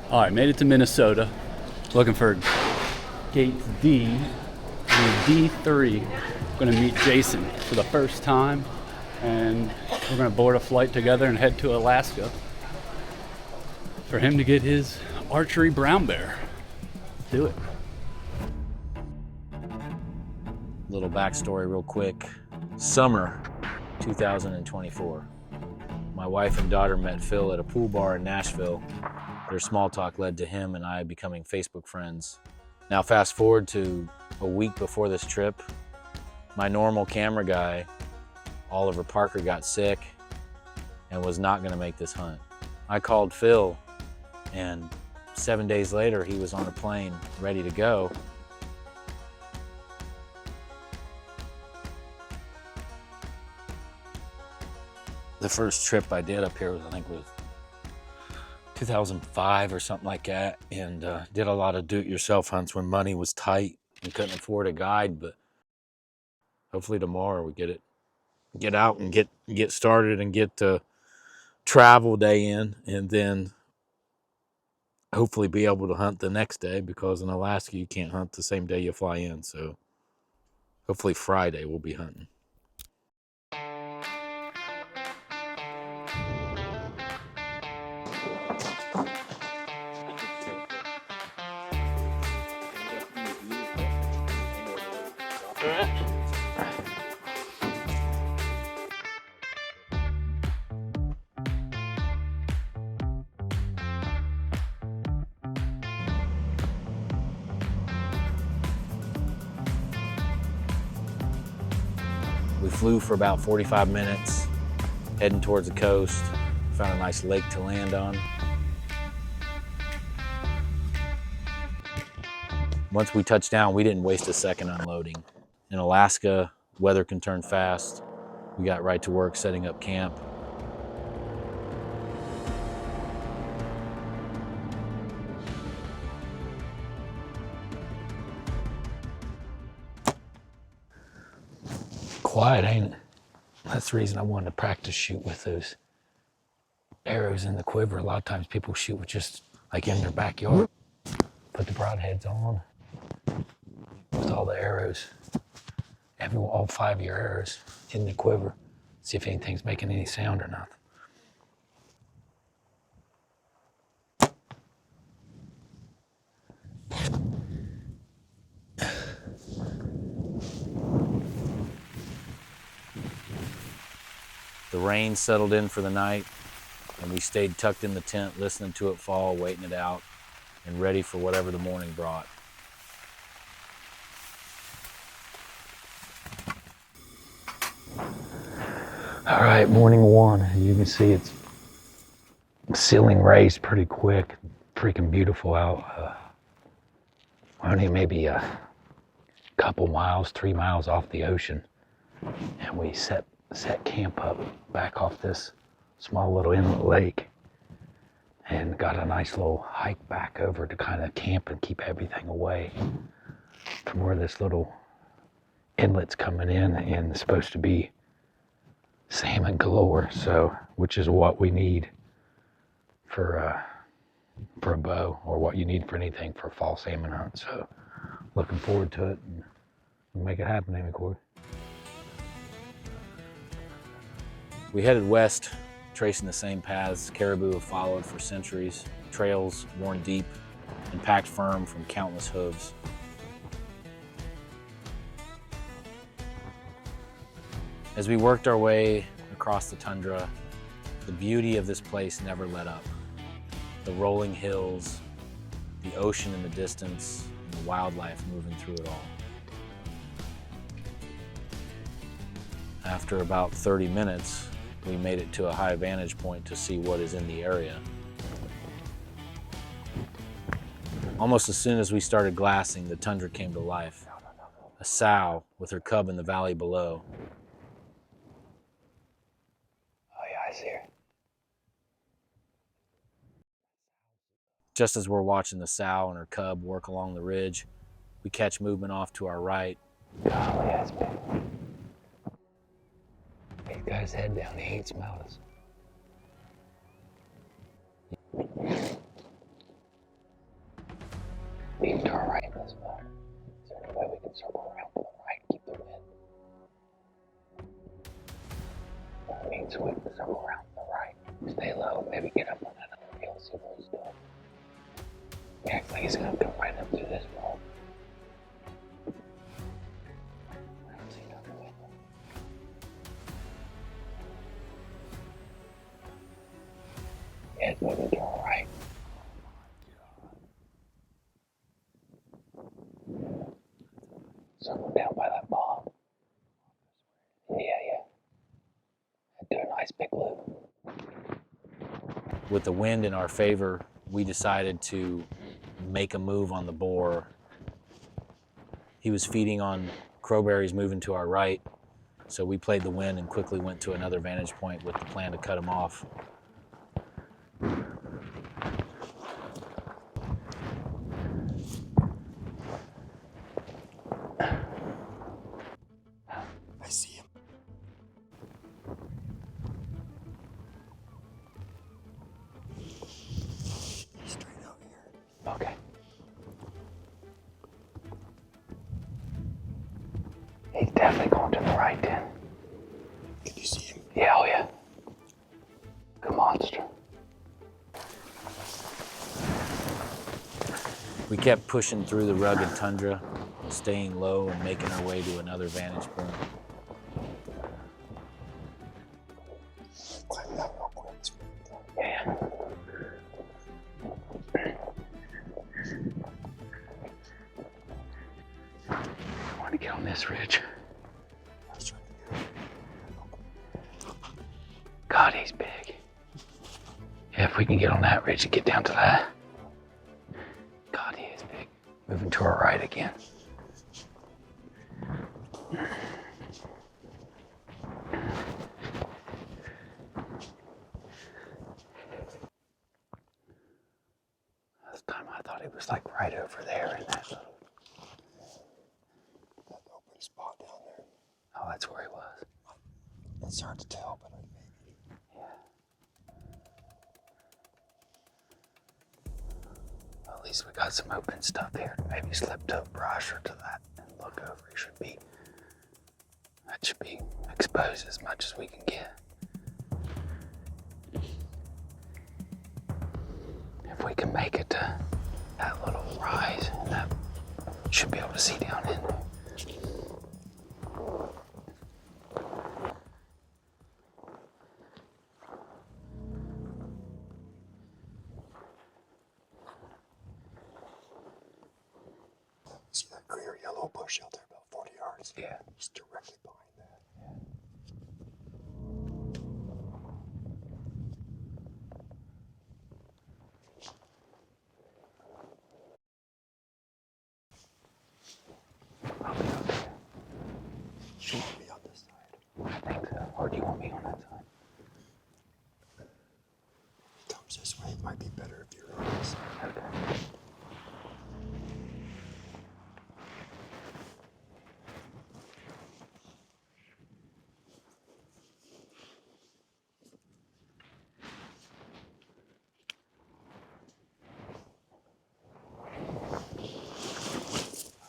All right, made it to Minnesota. Looking for gate D and D3. Going to meet Jason for the first time, and we're going to board a flight together and head to Alaska for him to get his archery brown bear. Let's do it. Little backstory real quick. Summer 2024. My wife and daughter met Phil at a pool bar in Nashville. Their small talk led to him and I becoming Facebook friends. Now fast forward to a week before this trip, my normal camera guy, Oliver Parker, got sick and was not gonna make this hunt. I called Phil, and 7 days later he was on a plane ready to go. The first trip I did up here was, I think, was 2005 or something like that, and did a lot of do-it-yourself hunts when money was tight and couldn't afford a guide. But hopefully tomorrow we get out and get started and get the travel day in, and then hopefully be able to hunt the next day, because in Alaska you can't hunt the same day you fly in. So hopefully Friday we'll be hunting. We flew for about 45 minutes, heading towards the coast. Found a nice lake to land on. Once we touched down, we didn't waste a second unloading. In Alaska, weather can turn fast. We got right to work setting up camp. Quiet, ain't it? That's the reason I wanted to practice shoot with those arrows in the quiver. A lot of times people shoot with just like in their backyard. Put the broadheads on with all the arrows, all 5 of your arrows in the quiver. See if anything's making any sound or not. The rain settled in for the night, and we stayed tucked in the tent, listening to it fall, waiting it out, and ready for whatever the morning brought. All right, morning one. You can see it's ceiling raised pretty quick. Freaking beautiful out. Only maybe a couple miles, 3 miles off the ocean, and we set camp up back off this small little inlet lake, and got a nice little hike back over to kind of camp and keep everything away from where this little inlet's coming in, and it's supposed to be salmon galore, so which is what we need for a bow, or what you need for anything for a fall salmon hunt. So looking forward to it, and we'll make it happen, Amy Corey. We headed west, tracing the same paths caribou have followed for centuries, trails worn deep and packed firm from countless hooves. As we worked our way across the tundra, the beauty of this place never let up. The rolling hills, the ocean in the distance, and the wildlife moving through it all. After about 30 minutes, we made it to a high vantage point to see what is in the area. Almost as soon as we started glassing, the tundra came to life. A sow with her cub in the valley below. Oh yeah, I see her. Just as we're watching the sow and her cub work along the ridge, we catch movement off to our right. Golly, that's big. He's got his head down, he ain't smelled us. Lean to our right this way. Is there any way we can circle around to the right, keep the wind? That means we can circle around to the right. Stay low, maybe get up on that other hill, see what he's doing. He acts like he's gonna come right up through this wall. I don't see nothing with him. Yeah, it's moving to our right. Circle down by that pond. Yeah. Do a nice big loop. With the wind in our favor, we decided to make a move on the boar. He was feeding on crowberries moving to our right, so we played the wind and quickly went to another vantage point with the plan to cut him off. I see him. Straight out here. Okay. He's definitely going to the right then. Can you see him? Yeah, oh yeah. Good monster. We kept pushing through the rugged tundra, staying low and making our way to another vantage point. Climb down real quick. Yeah. I want to get on this ridge. I was trying to do it. God, he's big. Yeah, if we can get on that ridge and get down to that. God, he is big. Moving to our right again. This time I thought he was like right over there in that little. That open spot down there. Oh, that's where he was. It's hard to tell, but maybe. Well, at least we got some open stuff here. Maybe slip to a brush or to that and look over. That should be exposed as much as we can get. If we can make it to that little rise, and that should be able to see down in there. See that green or yellow bush out there about 40 yards? Yeah. He's directly behind that. I'll be up there. Should be on this side. I think so. Or do you want me on that side? If he comes this way, it might be better if you're on this side. Okay.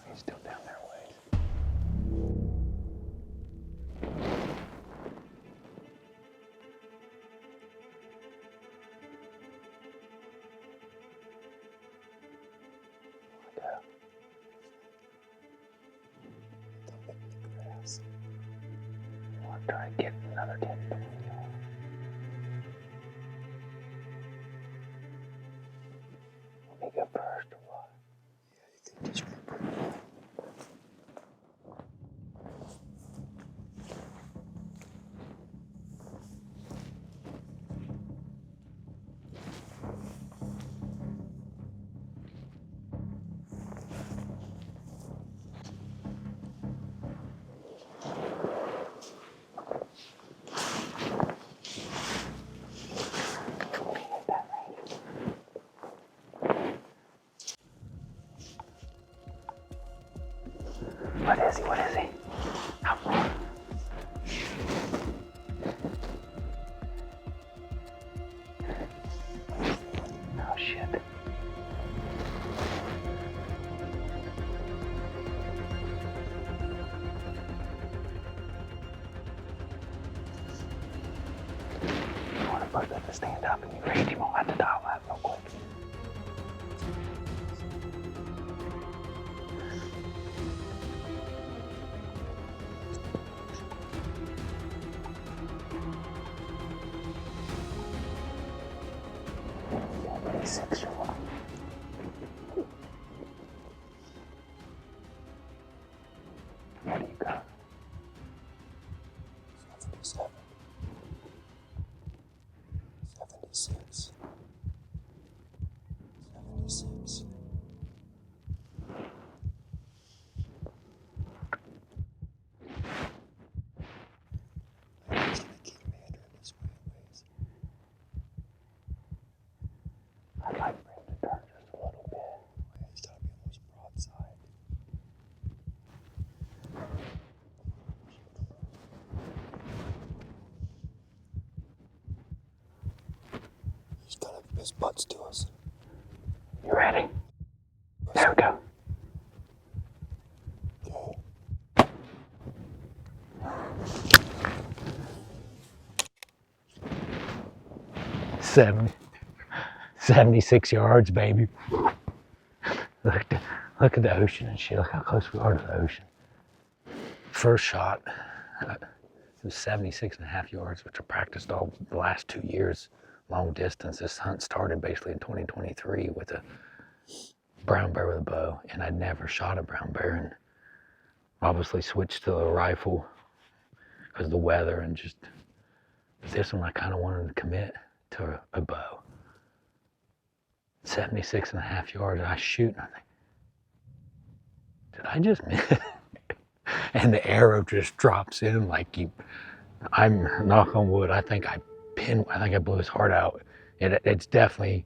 He's still down there ways. Like that. Dump it in the grass. I want to try to get another 10 points off. Let me go first or what? Yeah, you can just pretty well. supposed to have to stand up and you read him. I'll have to dial that real quick. Where do you go? 77. 76. 76. I'm just gonna keep meandering this way anyways. I'd like for him to turn just a little bit. Yeah, he's gotta be almost broadside. He's gotta, his butt's to us. You ready? There we go. Okay. 76 yards, baby. Look at the ocean and shit. Look how close we are to the ocean. First shot, it was 76.5 yards, which I practiced all the last 2 years, long distance. This hunt started basically in 2023 with a brown bear with a bow, and I'd never shot a brown bear, and obviously switched to a rifle because of the weather, and just this one I kind of wanted to commit to a bow. 76.5 yards, and I shoot, and I think, did I just miss? And the arrow just drops in like you. I'm knock on wood. I think I blew his heart out. It's definitely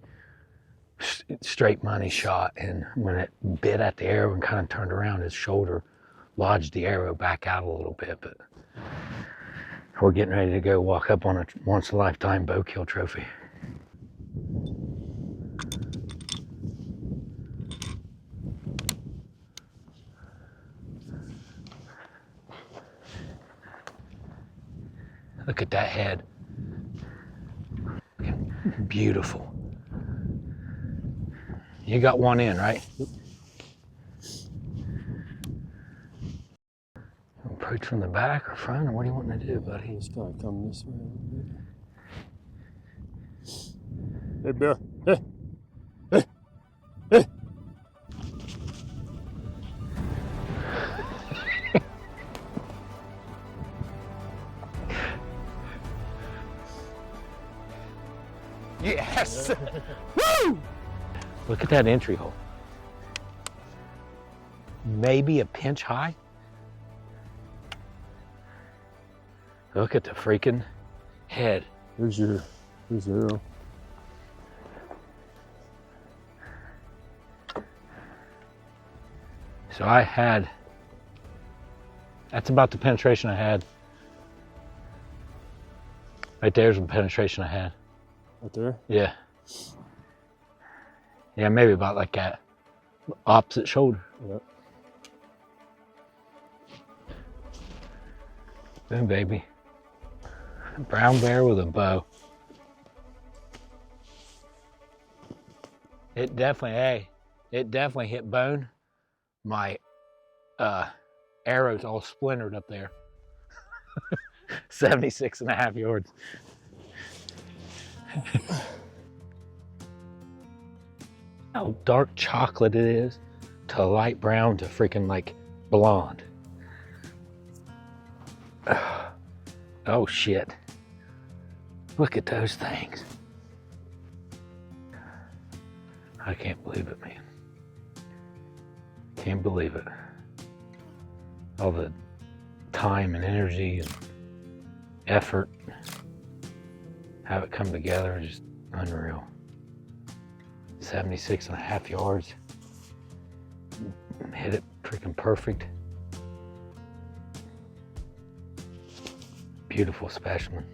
straight money shot. And when it bit at the arrow and kind of turned around, his shoulder lodged the arrow back out a little bit. But we're getting ready to go walk up on a once in a lifetime bow kill trophy. Look at that head. Beautiful. You got one in, right? Yep. Approach from the back or front, or what do you want to do, buddy? He's gotta come this way a little bit. Hey, Bear. Hey. Hey. Hey. Yes! Woo! Look at that entry hole. Maybe a pinch high. Look at the freaking head. Here's your arrow. So that's about the penetration I had. Right there's the penetration I had. Right there? Yeah. Yeah, maybe about like that opposite shoulder. Yep. Boom, baby. Brown bear with a bow. It definitely hit bone. My arrow's all splintered up there. 76.5 yards. How dark chocolate it is to light brown to freaking like blonde. Oh shit. Look at those things. I can't believe it, man. Can't believe it. All the time and energy and effort, have it come together, is just unreal. 76.5 yards. Hit it freaking perfect. Beautiful specimen.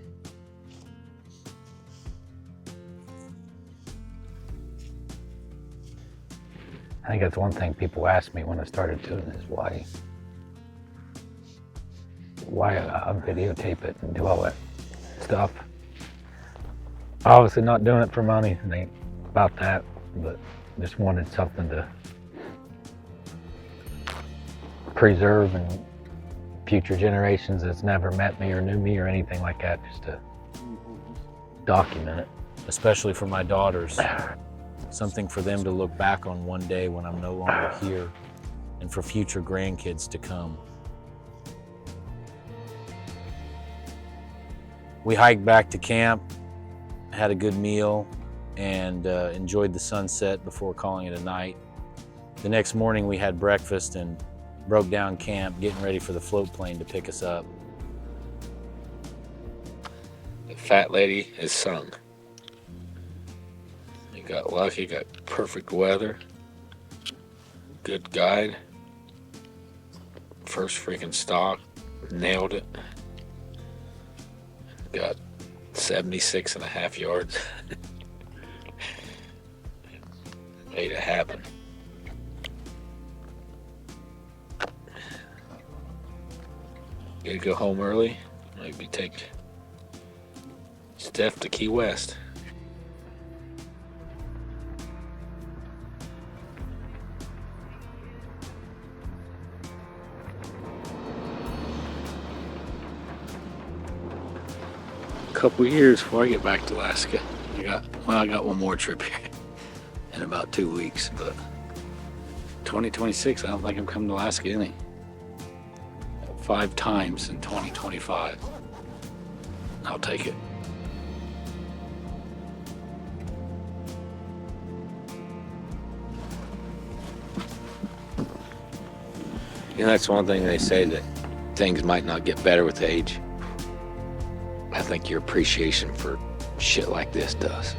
I think that's one thing people ask me when I started doing this, why I videotape it and do all that stuff. Obviously not doing it for money. It ain't about that, but just wanted something to preserve and future generations that's never met me or knew me or anything like that, just to document it. Especially for my daughters. Something for them to look back on one day when I'm no longer here, and for future grandkids to come. We hiked back to camp, had a good meal, and enjoyed the sunset before calling it a night. The next morning we had breakfast and broke down camp, getting ready for the float plane to pick us up. The fat lady is sung. You got lucky, got perfect weather, good guide, first freaking stalk, nailed it. Got 76.5 yards. Made it happen. Gotta go home early, maybe take Steph to Key West. Couple years before I get back to Alaska. I got one more trip here in about 2 weeks, but 2026, I don't think I'm coming to Alaska any. 5 times in 2025. I'll take it. You know, that's one thing they say, that things might not get better with age. I think your appreciation for shit like this does.